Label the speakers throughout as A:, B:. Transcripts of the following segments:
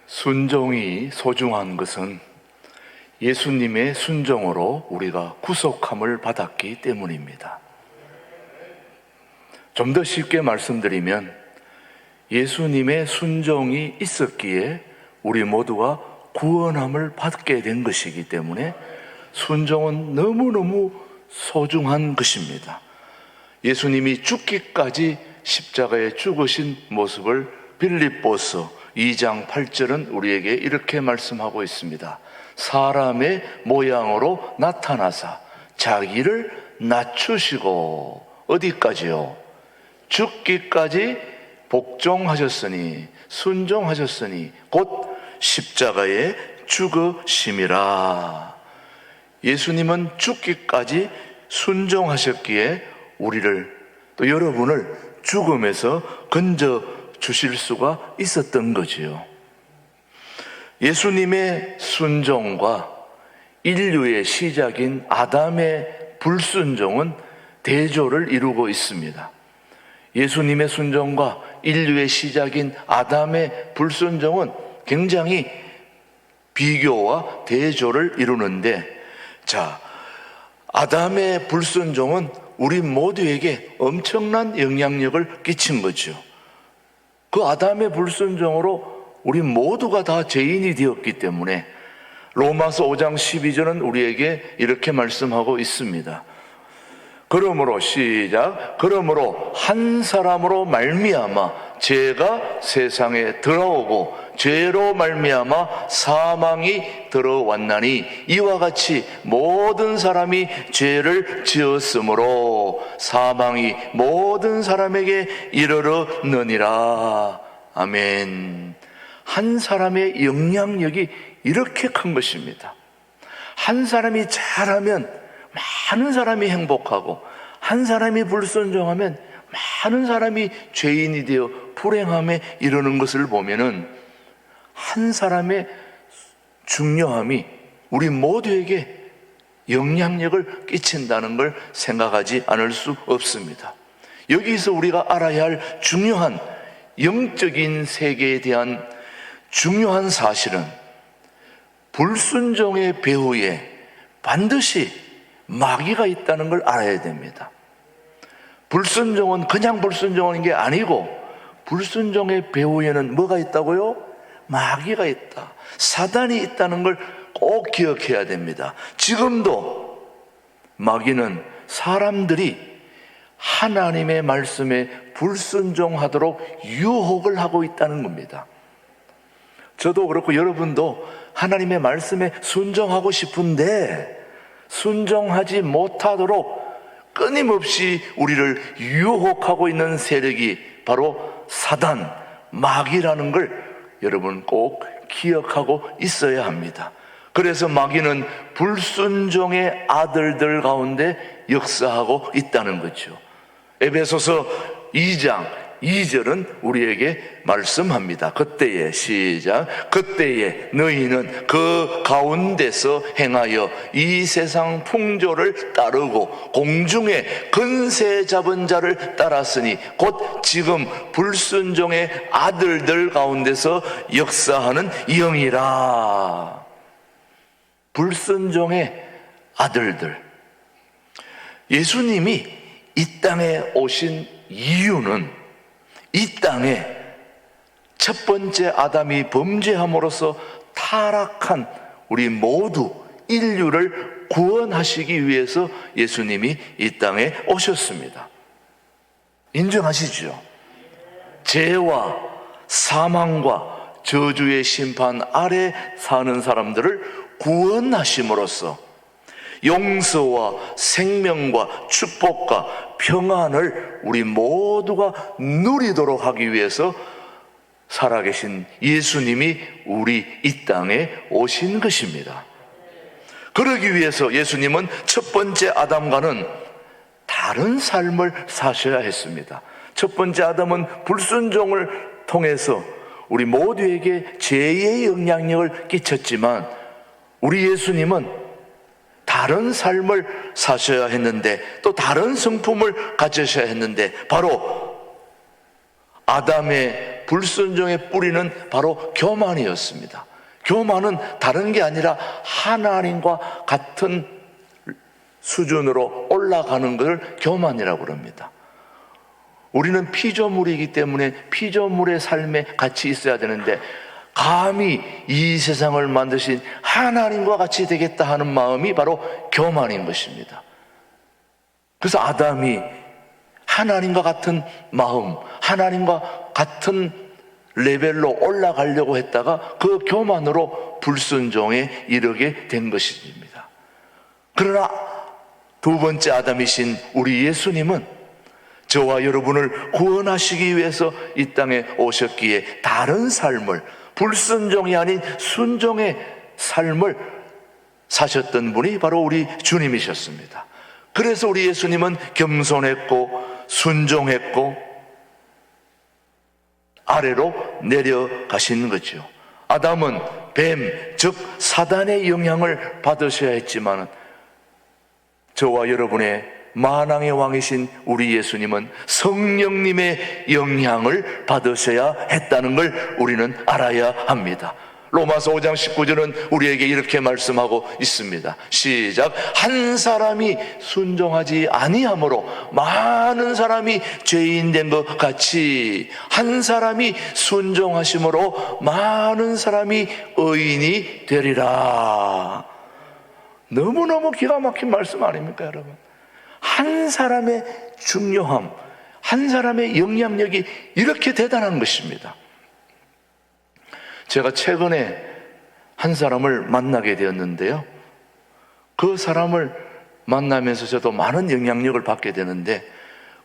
A: 순종이 소중한 것은 예수님의 순종으로 우리가 구속함을 받았기 때문입니다. 좀 더 쉽게 말씀드리면 예수님의 순종이 있었기에 우리 모두가 구원함을 받게 된 것이기 때문에 순종은 너무너무 소중한 것입니다. 예수님이 죽기까지 십자가에 죽으신 모습을 빌립보서 2장 8절은 우리에게 이렇게 말씀하고 있습니다. 사람의 모양으로 나타나사 자기를 낮추시고 어디까지요? 죽기까지 복종하셨으니 순종하셨으니 곧 십자가에 죽으심이라. 예수님은 죽기까지 순종하셨기에 우리를 또 여러분을 죽음에서 건져 주실 수가 있었던 거지요. 예수님의 순종과 인류의 시작인 아담의 불순종은 대조를 이루고 있습니다. 예수님의 순종과 인류의 시작인 아담의 불순종은 굉장히 비교와 대조를 이루는데, 아담의 불순종은 우리 모두에게 엄청난 영향력을 끼친 거죠. 그 아담의 불순종으로 우리 모두가 다 죄인이 되었기 때문에 로마서 5장 12절은 우리에게 이렇게 말씀하고 있습니다. 그러므로 그러므로 한 사람으로 말미암아 죄가 세상에 들어오고 죄로 말미암아 사망이 들어왔나니 이와 같이 모든 사람이 죄를 지었으므로 사망이 모든 사람에게 이르렀느니라. 아멘. 한 사람의 영향력이 이렇게 큰 것입니다. 한 사람이 잘하면 많은 사람이 행복하고, 한 사람이 불순종하면 많은 사람이 죄인이 되어 불행함에 이르는 것을 보면은 한 사람의 중요함이 우리 모두에게 영향력을 끼친다는 걸 생각하지 않을 수 없습니다. 여기서 우리가 알아야 할 중요한 영적인 세계에 대한 중요한 사실은 불순종의 배후에 반드시 마귀가 있다는 걸 알아야 됩니다. 불순종은 그냥 불순종하는 게 아니고 불순종의 배후에는 뭐가 있다고요? 마귀가 있다. 사단이 있다는 걸 꼭 기억해야 됩니다. 지금도 마귀는 사람들이 하나님의 말씀에 불순종하도록 유혹을 하고 있다는 겁니다. 저도 그렇고 여러분도 하나님의 말씀에 순종하고 싶은데 순종하지 못하도록 끊임없이 우리를 유혹하고 있는 세력이 바로 사단, 마귀라는 걸 여러분 꼭 기억하고 있어야 합니다. 그래서 마귀는 불순종의 아들들 가운데 역사하고 있다는 거죠. 에베소서 2장 2절은 우리에게 말씀합니다. 그때에 그때에 너희는 그 가운데서 행하여 이 세상 풍조를 따르고 공중의 근세 잡은 자를 따랐으니 곧 지금 불순종의 아들들 가운데서 역사하는 영이라. 불순종의 아들들. 예수님이 이 땅에 오신 이유는 이 땅에 첫 번째 아담이 범죄함으로써 타락한 우리 모두 인류를 구원하시기 위해서 예수님이 이 땅에 오셨습니다. 인정하시죠? 죄와 사망과 저주의 심판 아래 사는 사람들을 구원하심으로써 용서와 생명과 축복과 평안을 우리 모두가 누리도록 하기 위해서 살아계신 예수님이 우리 이 땅에 오신 것입니다. 그러기 위해서 예수님은 첫 번째 아담과는 다른 삶을 사셔야 했습니다. 첫 번째 아담은 불순종을 통해서 우리 모두에게 죄의 영향력을 끼쳤지만 우리 예수님은 다른 삶을 사셔야 했는데 또 다른 성품을 가지셔야 했는데 바로 아담의 불순종의 뿌리는 바로 교만이었습니다. 교만은 다른 게 아니라 하나님과 같은 수준으로 올라가는 것을 교만이라고 그럽니다. 우리는 피조물이기 때문에 피조물의 삶에 같이 있어야 되는데, 감히 이 세상을 만드신 하나님과 같이 되겠다 하는 마음이 바로 교만인 것입니다. 그래서 아담이 하나님과 같은 마음, 하나님과 같은 레벨로 올라가려고 했다가 그 교만으로 불순종에 이르게 된 것입니다. 그러나 두 번째 아담이신 우리 예수님은 저와 여러분을 구원하시기 위해서 이 땅에 오셨기에 다른 삶을, 불순종이 아닌 순종의 삶을 사셨던 분이 바로 우리 주님이셨습니다. 그래서 우리 예수님은 겸손했고 순종했고 아래로 내려가신 거죠. 아담은 뱀, 즉 사단의 영향을 받으셔야 했지만 저와 여러분의 만왕의 왕이신 우리 예수님은 성령님의 영향을 받으셔야 했다는 걸 우리는 알아야 합니다. 로마서 5장 19절은 우리에게 이렇게 말씀하고 있습니다. 시작. 한 사람이 순종하지 아니함으로 많은 사람이 죄인 된 것 같이 한 사람이 순종하심으로 많은 사람이 의인이 되리라. 너무너무 기가 막힌 말씀 아닙니까, 여러분? 한 사람의 중요함, 한 사람의 영향력이 이렇게 대단한 것입니다. 제가 최근에 한 사람을 만나게 되었는데요, 그 사람을 만나면서 저도 많은 영향력을 받게 되는데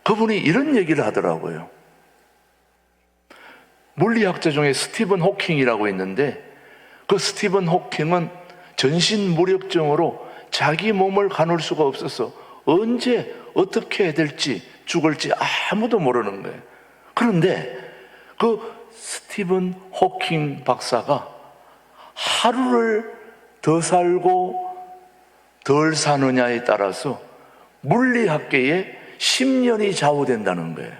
A: 그분이 이런 얘기를 하더라고요. 물리학자 중에 스티븐 호킹이라고 있는데 그 스티븐 호킹은 전신무력증으로 자기 몸을 가눌 수가 없어서 언제 어떻게 해야 될지 죽을지 아무도 모르는 거예요. 그런데 그 스티븐 호킹 박사가 하루를 더 살고 덜 사느냐에 따라서 물리학계에 10년이 좌우된다는 거예요.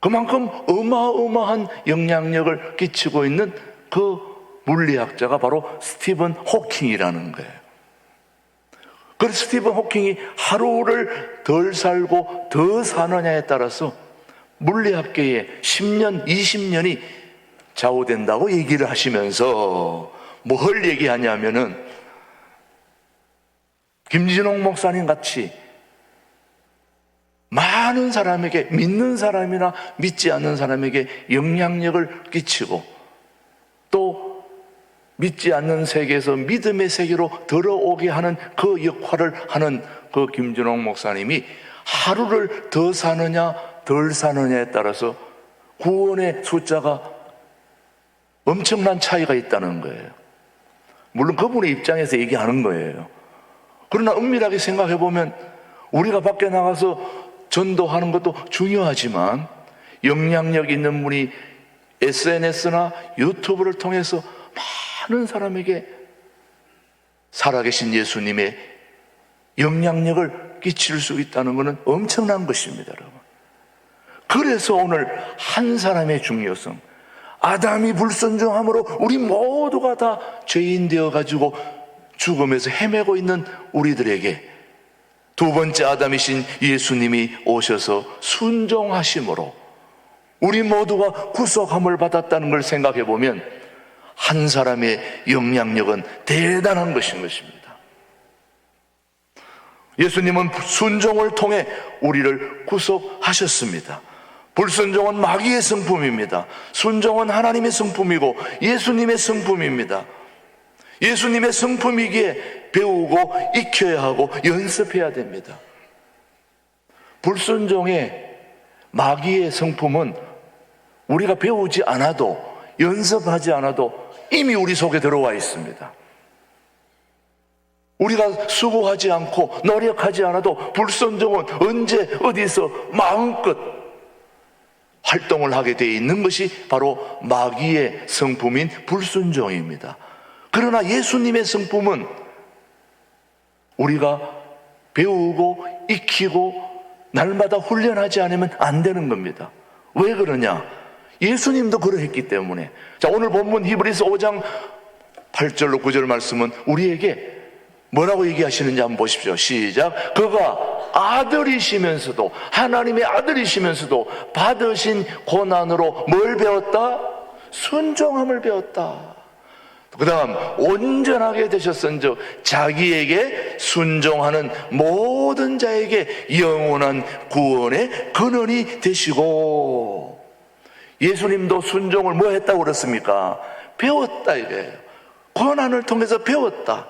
A: 그만큼 어마어마한 영향력을 끼치고 있는 그 물리학자가 바로 스티븐 호킹이라는 거예요. 그래서 스티븐 호킹이 하루를 덜 살고 더 사느냐에 따라서 물리학계에 10년, 20년이 좌우된다고 얘기를 하시면서 뭘 얘기하냐면은 김진홍 목사님 같이 많은 사람에게, 믿는 사람이나 믿지 않는 사람에게 영향력을 끼치고 또 믿지 않는 세계에서 믿음의 세계로 들어오게 하는 그 역할을 하는 그 김진홍 목사님이 하루를 더 사느냐 덜 사느냐에 따라서 구원의 숫자가 엄청난 차이가 있다는 거예요. 물론 그분의 입장에서 얘기하는 거예요. 그러나 은밀하게 생각해 보면 우리가 밖에 나가서 전도하는 것도 중요하지만 영향력 있는 분이 SNS나 유튜브를 통해서 많은 사람에게 살아계신 예수님의 영향력을 끼칠 수 있다는 것은 엄청난 것입니다, 여러분. 그래서 오늘 한 사람의 중요성, 아담이 불순종함으로 우리 모두가 다 죄인 되어가지고 죽음에서 헤매고 있는 우리들에게 두 번째 아담이신 예수님이 오셔서 순종하심으로 우리 모두가 구속함을 받았다는 걸 생각해 보면 한 사람의 영향력은 대단한 것인 것입니다. 예수님은 순종을 통해 우리를 구속하셨습니다. 불순종은 마귀의 성품입니다. 순종은 하나님의 성품이고 예수님의 성품입니다. 예수님의 성품이기에 배우고 익혀야 하고 연습해야 됩니다. 불순종의 마귀의 성품은 우리가 배우지 않아도, 연습하지 않아도 이미 우리 속에 들어와 있습니다. 우리가 수고하지 않고 노력하지 않아도 불순종은 언제 어디서 마음껏 활동을 하게 되어 있는 것이 바로 마귀의 성품인 불순종입니다. 그러나 예수님의 성품은 우리가 배우고 익히고 날마다 훈련하지 않으면 안 되는 겁니다. 왜 그러냐? 예수님도 그러했기 때문에. 자, 오늘 본문 히브리서 5장 8절로 9절 말씀은 우리에게 뭐라고 얘기하시는지 한번 보십시오. 시작. 그가 아들이시면서도, 하나님의 아들이시면서도 받으신 고난으로 뭘 배웠다? 순종함을 배웠다. 그 다음, 온전하게 되셨은즉 자기에게 순종하는 모든 자에게 영원한 구원의 근원이 되시고. 예수님도 순종을 뭐 했다고 그랬습니까? 배웠다 이거예요. 고난을 통해서 배웠다.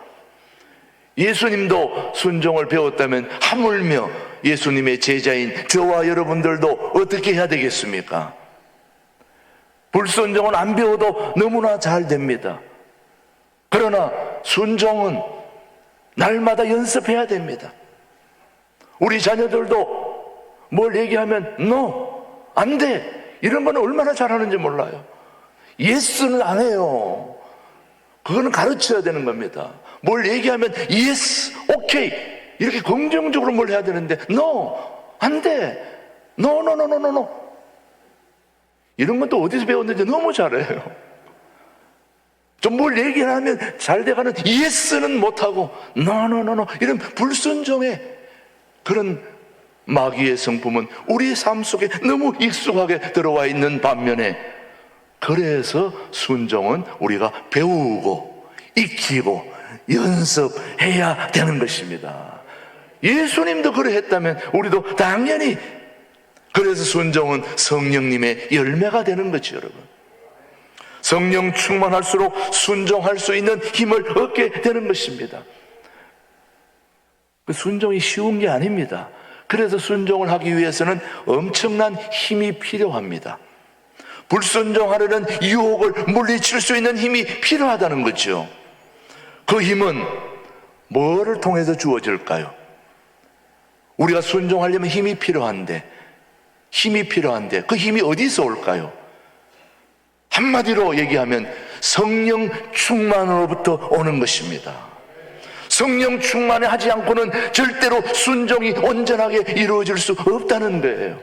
A: 예수님도 순종을 배웠다면 하물며 예수님의 제자인 저와 여러분들도 어떻게 해야 되겠습니까? 불순종은 안 배워도 너무나 잘 됩니다. 그러나 순종은 날마다 연습해야 됩니다. 우리 자녀들도 뭘 얘기하면 no, 안 돼, 이런 건 얼마나 잘하는지 몰라요. 예스는 안 해요. 그거는 가르쳐야 되는 겁니다. 뭘 얘기하면 yes, 오케이, 이렇게 긍정적으로 뭘 해야 되는데 no, 안 돼, no, no, no, no, no, no. 이런 건 또 어디서 배웠는지 너무 잘해요. 좀 뭘 얘기하면 잘 돼가는 yes는 못하고 no, no, no, no, 이런 불순종의 그런 마귀의 성품은 우리 삶 속에 너무 익숙하게 들어와 있는 반면에, 그래서 순종은 우리가 배우고 익히고 연습해야 되는 것입니다. 예수님도 그러했다면 우리도 당연히, 그래서 순종은 성령님의 열매가 되는 거죠, 여러분. 성령 충만할수록 순종할 수 있는 힘을 얻게 되는 것입니다. 순종이 쉬운 게 아닙니다. 그래서 순종을 하기 위해서는 엄청난 힘이 필요합니다. 불순종하려는 유혹을 물리칠 수 있는 힘이 필요하다는 거죠. 그 힘은 뭐를 통해서 주어질까요? 우리가 순종하려면 힘이 필요한데 그 힘이 어디서 올까요? 한마디로 얘기하면 성령 충만으로부터 오는 것입니다. 성령 충만에 하지 않고는 절대로 순종이 온전하게 이루어질 수 없다는 거예요.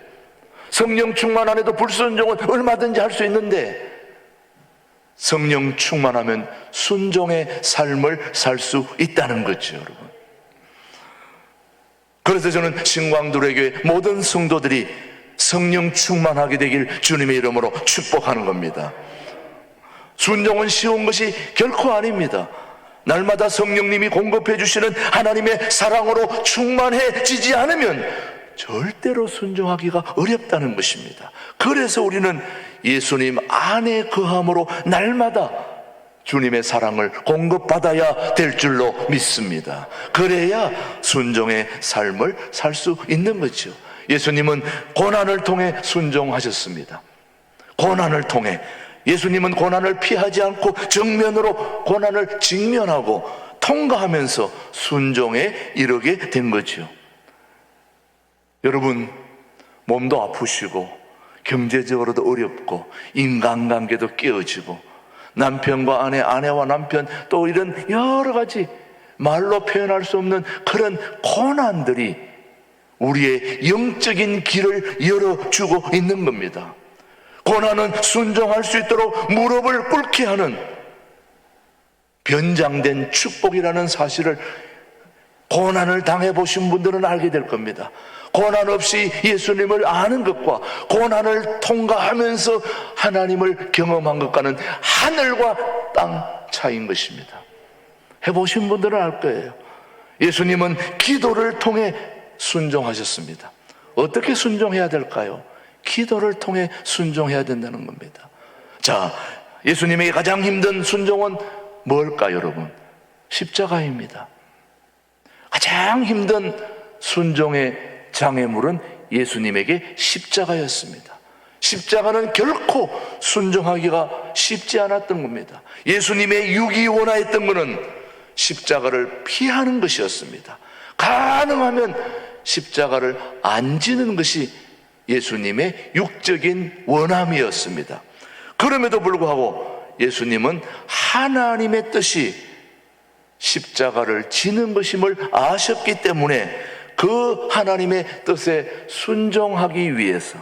A: 성령 충만 안에도 불순종은 얼마든지 할 수 있는데, 성령 충만하면 순종의 삶을 살 수 있다는 거죠, 여러분. 그래서 저는 신광두레교회 모든 성도들이 성령 충만하게 되길 주님의 이름으로 축복하는 겁니다. 순종은 쉬운 것이 결코 아닙니다. 날마다 성령님이 공급해 주시는 하나님의 사랑으로 충만해지지 않으면 절대로 순종하기가 어렵다는 것입니다. 그래서 우리는 예수님 안에 거함으로 날마다 주님의 사랑을 공급받아야 될 줄로 믿습니다. 그래야 순종의 삶을 살 수 있는 거죠. 예수님은 고난을 통해 순종하셨습니다. 고난을 통해. 예수님은 고난을 피하지 않고 정면으로 고난을 직면하고 통과하면서 순종에 이르게 된 거죠. 여러분, 몸도 아프시고 경제적으로도 어렵고 인간관계도 깨어지고 남편과 아내, 아내와 남편, 또 이런 여러 가지 말로 표현할 수 없는 그런 고난들이 우리의 영적인 길을 열어주고 있는 겁니다. 고난은 순종할 수 있도록 무릎을 꿇게 하는 변장된 축복이라는 사실을 고난을 당해보신 분들은 알게 될 겁니다. 고난 없이 예수님을 아는 것과 고난을 통과하면서 하나님을 경험한 것과는 하늘과 땅 차이인 것입니다. 해보신 분들은 알 거예요. 예수님은 기도를 통해 순종하셨습니다. 어떻게 순종해야 될까요? 기도를 통해 순종해야 된다는 겁니다. 자, 예수님에게 가장 힘든 순종은 뭘까요, 여러분? 십자가입니다. 가장 힘든 순종의 장애물은 예수님에게 십자가였습니다. 십자가는 결코 순종하기가 쉽지 않았던 겁니다. 예수님의 육이 원하였던 것은 십자가를 피하는 것이었습니다. 가능하면 십자가를 안 지는 것이 예수님의 육적인 원함이었습니다. 그럼에도 불구하고 예수님은 하나님의 뜻이 십자가를 지는 것임을 아셨기 때문에 그 하나님의 뜻에 순종하기 위해서,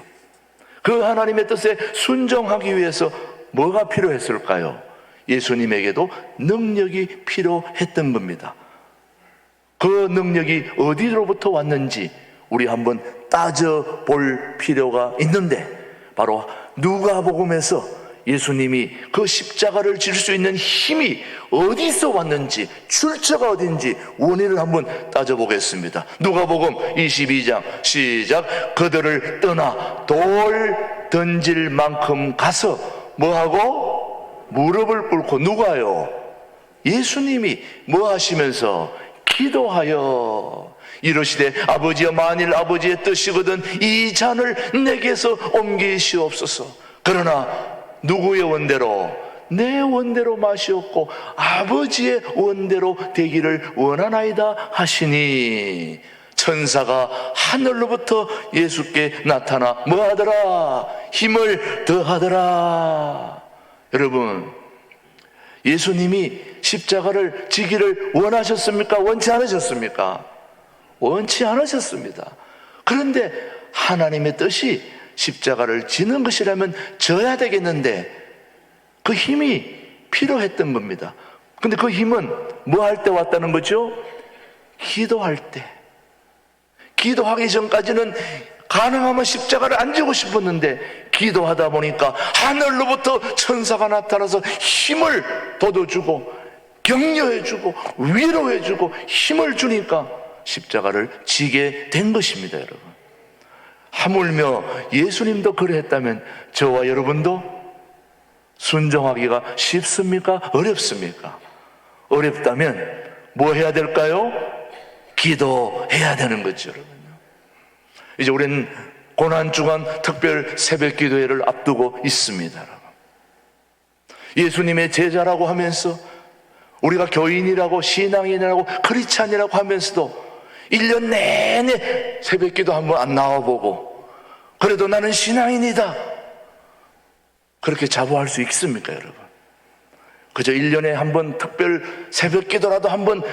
A: 그 하나님의 뜻에 순종하기 위해서 뭐가 필요했을까요? 예수님에게도 능력이 필요했던 겁니다. 그 능력이 어디로부터 왔는지 우리 한번 따져볼 필요가 있는데, 바로 누가복음에서 예수님이 그 십자가를 질 수 있는 힘이 어디서 왔는지, 출처가 어딘지 원인을 한번 따져보겠습니다. 누가복음 22장 시작. 그들을 떠나 돌 던질 만큼 가서 뭐하고? 무릎을 꿇고. 누가요? 예수님이 뭐 하시면서? 기도하여 이르시되 아버지여, 만일 아버지의 뜻이거든 이 잔을 내게서 옮기시옵소서. 그러나 누구의 원대로? 내 원대로 마시옵고 아버지의 원대로 되기를 원하나이다 하시니, 천사가 하늘로부터 예수께 나타나 뭐하더라? 힘을 더하더라. 여러분, 예수님이 십자가를 지기를 원하셨습니까? 원치 않으셨습니까? 원치 않으셨습니다. 그런데 하나님의 뜻이 십자가를 지는 것이라면 져야 되겠는데 그 힘이 필요했던 겁니다. 근데 그 힘은 뭐 할 때 왔다는 거죠? 기도할 때. 기도하기 전까지는 가능하면 십자가를 안 지고 싶었는데, 기도하다 보니까 하늘로부터 천사가 나타나서 힘을 돋워주고 격려해주고 위로해주고 힘을 주니까 십자가를 지게 된 것입니다. 여러분, 하물며 예수님도 그랬다면 저와 여러분도 순종하기가 쉽습니까? 어렵습니까? 어렵다면 뭐 해야 될까요? 기도해야 되는 거죠. 여러분, 이제 우리는 고난주간 특별 새벽기도회를 앞두고 있습니다. 여러분, 예수님의 제자라고 하면서 우리가 교인이라고 신앙인이라고 크리스찬이라고 하면서도 1년 내내 새벽기도 한번 안 나와보고 그래도 나는 신앙인이다, 그렇게 자부할 수 있습니까? 여러분, 그저 1년에 한 번 특별 새벽기도라도 한번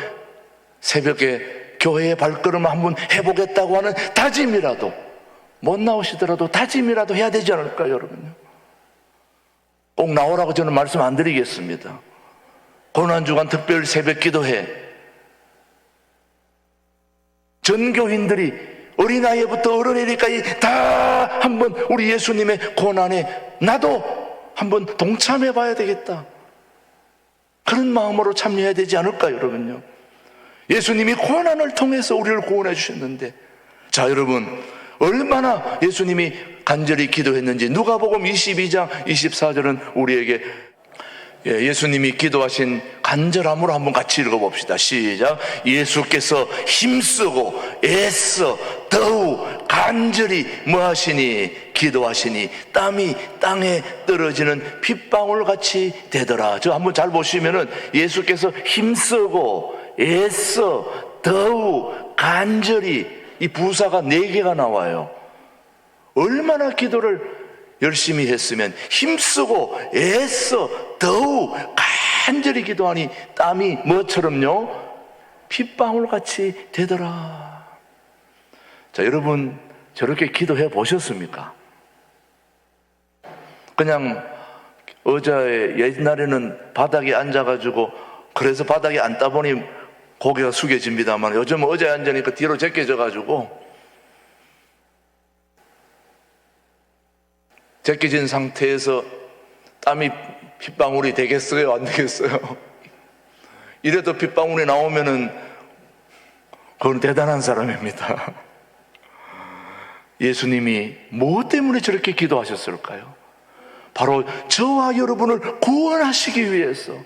A: 새벽에 교회의 발걸음을 한번 해보겠다고 하는 다짐이라도, 못 나오시더라도 다짐이라도 해야 되지 않을까요? 여러분요, 꼭 나오라고 저는 말씀 안 드리겠습니다. 고난주간 특별 새벽기도회, 전교인들이 어린아이부터 어른이까지 다 한번 우리 예수님의 고난에 나도 한번 동참해 봐야 되겠다, 그런 마음으로 참여해야 되지 않을까요? 여러분요, 예수님이 고난을 통해서 우리를 구원해 주셨는데, 자 여러분, 얼마나 예수님이 간절히 기도했는지 누가복음 22장 24절은 우리에게 예수님이 기도하신 간절함으로 한번 같이 읽어봅시다. 시작. 예수께서 힘쓰고 애써 더욱 간절히 뭐하시니? 기도하시니 땀이 땅에 떨어지는 핏방울같이 되더라. 저 한번 잘 보시면은 예수께서 힘쓰고 애써 더욱 간절히, 이 부사가 4개가 나와요. 얼마나 기도를 열심히 했으면 힘쓰고 애써 더욱 간절히 기도하니 땀이 뭐처럼요? 핏방울같이 되더라. 자 여러분, 저렇게 기도해 보셨습니까? 그냥 의자에, 옛날에는 바닥에 앉아가지고 그래서 바닥에 앉다 보니 고개가 숙여집니다만, 요즘은 의자에 앉으니까 뒤로 제껴져가지고 제껴진 상태에서 땀이 핏방울이 되겠어요? 안 되겠어요? 이래도 핏방울이 나오면은 그건 대단한 사람입니다. 예수님이 뭐 때문에 저렇게 기도하셨을까요? 바로 저와 여러분을 구원하시기 위해서,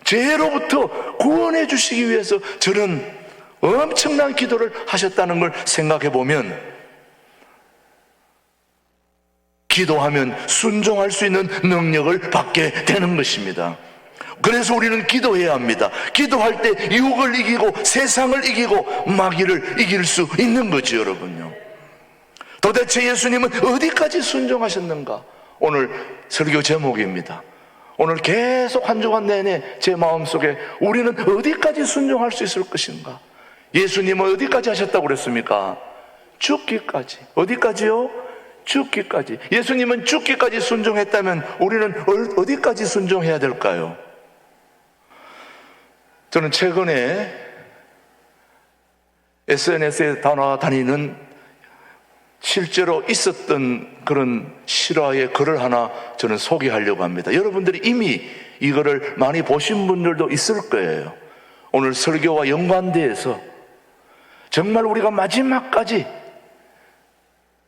A: 죄로부터 구원해 주시기 위해서 저는 엄청난 기도를 하셨다는 걸 생각해 보면, 기도하면 순종할 수 있는 능력을 받게 되는 것입니다. 그래서 우리는 기도해야 합니다. 기도할 때 유혹을 이기고 세상을 이기고 마귀를 이길 수 있는 거죠. 여러분요, 도대체 예수님은 어디까지 순종하셨는가? 오늘 설교 제목입니다. 오늘 계속 한 주간 내내 제 마음속에 우리는 어디까지 순종할 수 있을 것인가? 예수님은 어디까지 하셨다고 그랬습니까? 죽기까지. 어디까지요? 죽기까지. 예수님은 죽기까지 순종했다면 우리는 어디까지 순종해야 될까요? 저는 최근에 SNS에 다니는 실제로 있었던 그런 실화의 글을 하나 저는 소개하려고 합니다. 여러분들이 이미 이거를 많이 보신 분들도 있을 거예요. 오늘 설교와 연관돼서 정말 우리가 마지막까지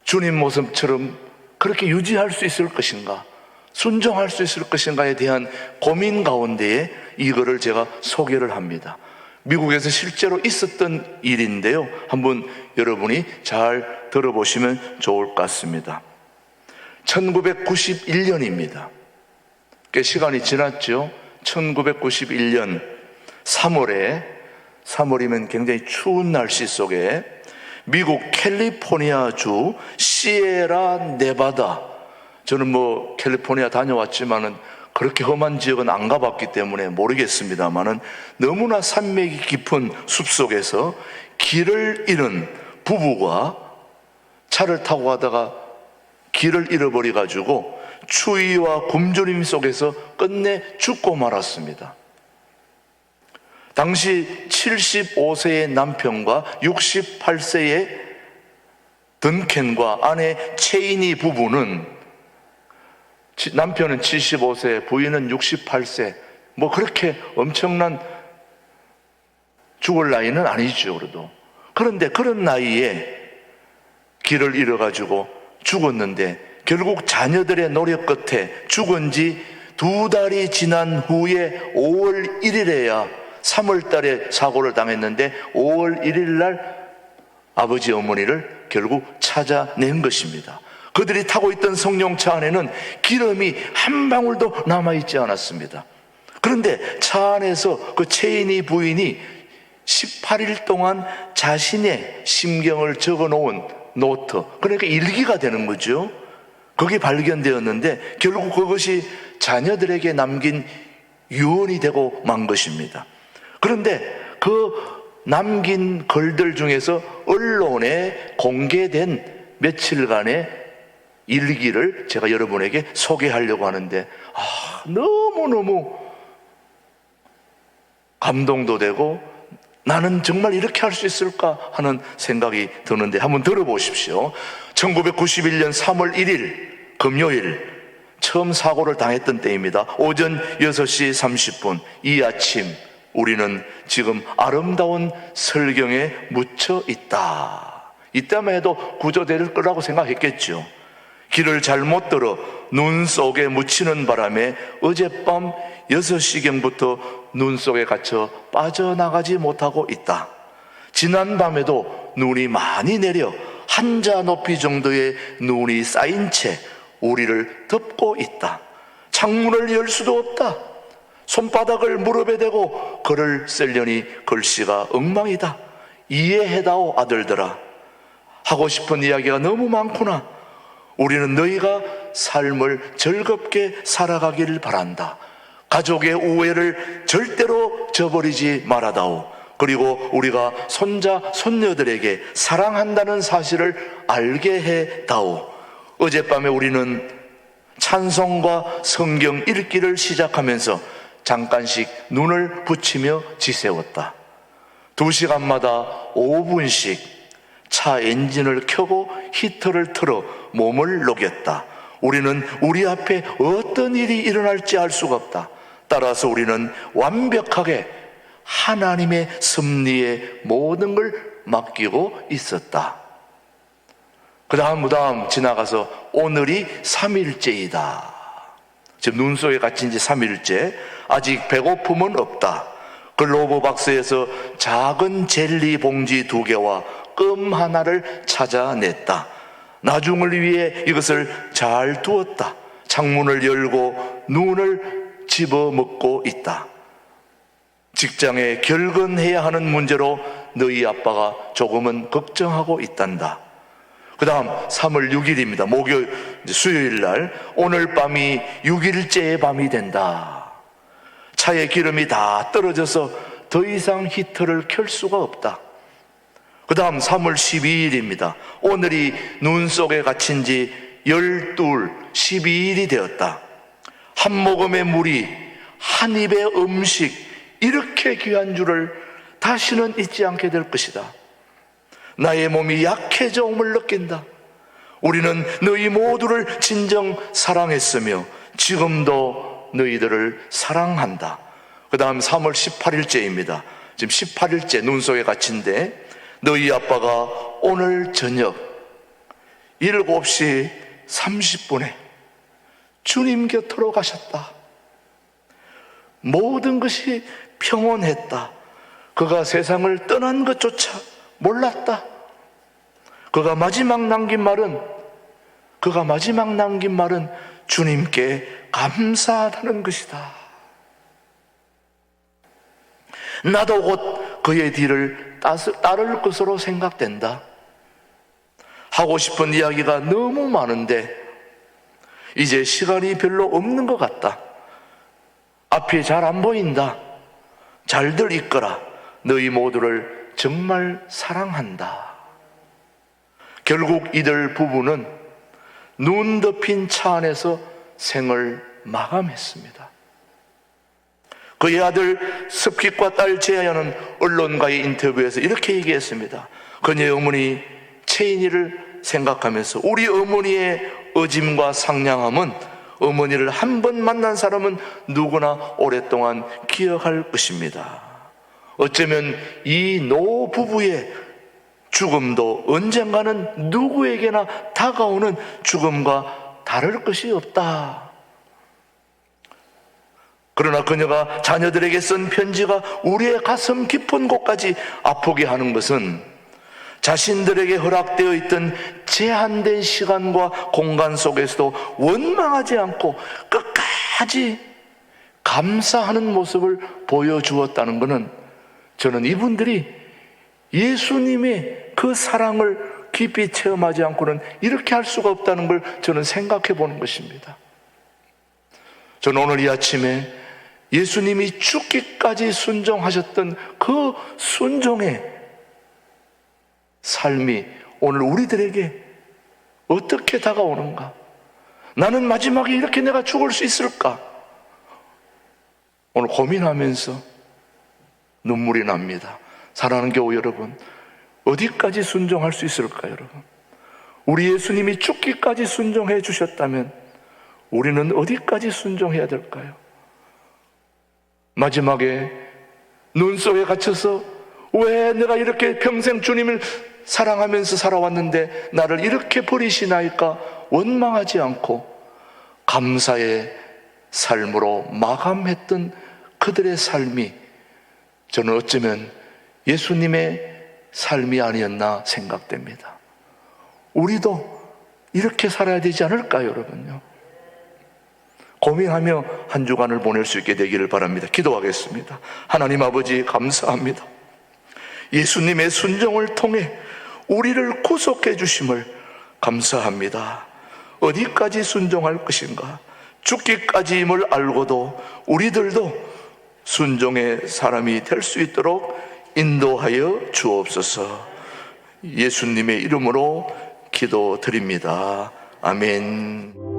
A: 주님 모습처럼 그렇게 유지할 수 있을 것인가, 순종할 수 있을 것인가에 대한 고민 가운데에 이거를 제가 소개를 합니다. 미국에서 실제로 있었던 일인데요. 한번 여러분이 잘 들어보시면 좋을 것 같습니다. 1991년입니다. 꽤 시간이 지났죠. 1991년 3월이면 굉장히 추운 날씨 속에 미국 캘리포니아주 시에라 네바다, 저는 캘리포니아 다녀왔지만은 그렇게 험한 지역은 안 가봤기 때문에 모르겠습니다만은 너무나 산맥이 깊은 숲속에서 길을 잃은 부부가 차를 타고 가다가 길을 잃어버려가지고 추위와 굶주림 속에서 끝내 죽고 말았습니다. 당시 75세의 남편과 68세의 던켄과 아내 체이니 부부는, 남편은 75세, 부인은 68세, 그렇게 엄청난 죽을 나이는 아니죠, 그래도. 그런데 그런 나이에 길을 잃어가지고 죽었는데 결국 자녀들의 노력 끝에 죽은 지 2달이 지난 후에 5월 1일에야 3월 달에 사고를 당했는데 5월 1일 날 아버지 어머니를 결국 찾아낸 것입니다. 그들이 타고 있던 승용차 안에는 기름이 한 방울도 남아있지 않았습니다. 그런데 차 안에서 그 체인이 부인이 18일 동안 자신의 심경을 적어놓은 노트, 그러니까 일기가 되는 거죠. 그게 발견되었는데 결국 그것이 자녀들에게 남긴 유언이 되고 만 것입니다. 그런데 그 남긴 글들 중에서 언론에 공개된 며칠간의 일기를 제가 여러분에게 소개하려고 하는데, 너무너무 감동도 되고 나는 정말 이렇게 할 수 있을까 하는 생각이 드는데 한번 들어보십시오. 1991년 3월 1일 금요일 처음 사고를 당했던 때입니다. 오전 6시 30분 이 아침 우리는 지금 아름다운 설경에 묻혀 있다. 이때만 해도 구조될 거라고 생각했겠죠. 길을 잘못 들어 눈 속에 묻히는 바람에 어젯밤 6시경부터 눈 속에 갇혀 빠져나가지 못하고 있다. 지난 밤에도 눈이 많이 내려 한자 높이 정도의 눈이 쌓인 채 우리를 덮고 있다. 창문을 열 수도 없다. 손바닥을 무릎에 대고 글을 쓰려니 글씨가 엉망이다. 이해해다오 아들들아. 하고 싶은 이야기가 너무 많구나. 우리는 너희가 삶을 즐겁게 살아가길 바란다. 가족의 우애를 절대로 저버리지 말아다오. 그리고 우리가 손자, 손녀들에게 사랑한다는 사실을 알게 해다오. 어젯밤에 우리는 찬송과 성경 읽기를 시작하면서 잠깐씩 눈을 붙이며 지새웠다. 2시간마다 5분씩 차 엔진을 켜고 히터를 틀어 몸을 녹였다. 우리는 우리 앞에 어떤 일이 일어날지 알 수가 없다. 따라서 우리는 완벽하게 하나님의 섭리에 모든 걸 맡기고 있었다. 그 다음 지나가서 오늘이 3일째이다. 지금 눈 속에 갇힌 지 3일째. 아직 배고픔은 없다. 글로브 박스에서 작은 젤리 봉지 2개와 껌 하나를 찾아냈다. 나중을 위해 이것을 잘 두었다. 창문을 열고 눈을 집어먹고 있다. 직장에 결근해야 하는 문제로 너희 아빠가 조금은 걱정하고 있단다. 그 다음 3월 6일입니다. 수요일 날 오늘 밤이 6일째의 밤이 된다. 차에 기름이 다 떨어져서 더 이상 히터를 켤 수가 없다. 그 다음 3월 12일입니다. 오늘이 눈 속에 갇힌 지 12, 12일이 되었다. 한 모금의 물이 한 입의 음식, 이렇게 귀한 줄을 다시는 잊지 않게 될 것이다. 나의 몸이 약해져옴을 느낀다. 우리는 너희 모두를 진정 사랑했으며 지금도 너희들을 사랑한다. 그 다음 3월 18일째입니다. 지금 18일째 눈 속에 갇힌데, 너희 아빠가 오늘 저녁 7시 30분에 주님 곁으로 가셨다. 모든 것이 평온했다. 그가 세상을 떠난 것조차 몰랐다. 그가 마지막 남긴 말은 주님께 감사하다는 것이다. 나도 곧 그의 뒤를 따를 것으로 생각된다. 하고 싶은 이야기가 너무 많은데 이제 시간이 별로 없는 것 같다. 앞이 잘 안 보인다. 잘들 있거라. 너희 모두를 정말 사랑한다. 결국 이들 부부는 눈 덮인 차 안에서 생을 마감했습니다. 그의 아들 습깃과 딸 제아야는 언론과의 인터뷰에서 이렇게 얘기했습니다. 그녀의 어머니 채인이를 생각하면서 우리 어머니의 어짐과 상냥함은 어머니를 한 번 만난 사람은 누구나 오랫동안 기억할 것입니다. 어쩌면 이 노 부부의 죽음도 언젠가는 누구에게나 다가오는 죽음과 다를 것이 없다. 그러나 그녀가 자녀들에게 쓴 편지가 우리의 가슴 깊은 곳까지 아프게 하는 것은 자신들에게 허락되어 있던 제한된 시간과 공간 속에서도 원망하지 않고 끝까지 감사하는 모습을 보여주었다는 것은, 저는 이분들이 예수님의 그 사랑을 깊이 체험하지 않고는 이렇게 할 수가 없다는 걸 저는 생각해 보는 것입니다. 저는 오늘 이 아침에 예수님이 죽기까지 순종하셨던 그 순종의 삶이 오늘 우리들에게 어떻게 다가오는가? 나는 마지막에 이렇게 내가 죽을 수 있을까? 오늘 고민하면서 눈물이 납니다. 사랑하는 교우 여러분, 어디까지 순종할 수 있을까요, 여러분? 우리 예수님이 죽기까지 순종해 주셨다면 우리는 어디까지 순종해야 될까요? 마지막에 눈 속에 갇혀서 왜 내가 이렇게 평생 주님을 사랑하면서 살아왔는데 나를 이렇게 버리시나이까 원망하지 않고 감사의 삶으로 마감했던 그들의 삶이 저는 어쩌면 예수님의 삶이 아니었나 생각됩니다. 우리도 이렇게 살아야 되지 않을까요, 여러분요? 고민하며 한 주간을 보낼 수 있게 되기를 바랍니다. 기도하겠습니다. 하나님 아버지, 감사합니다. 예수님의 순종을 통해 우리를 구속해 주심을 감사합니다. 어디까지 순종할 것인가? 죽기까지임을 알고도 우리들도 순종의 사람이 될 수 있도록 인도하여 주옵소서. 예수님의 이름으로 기도드립니다. 아멘.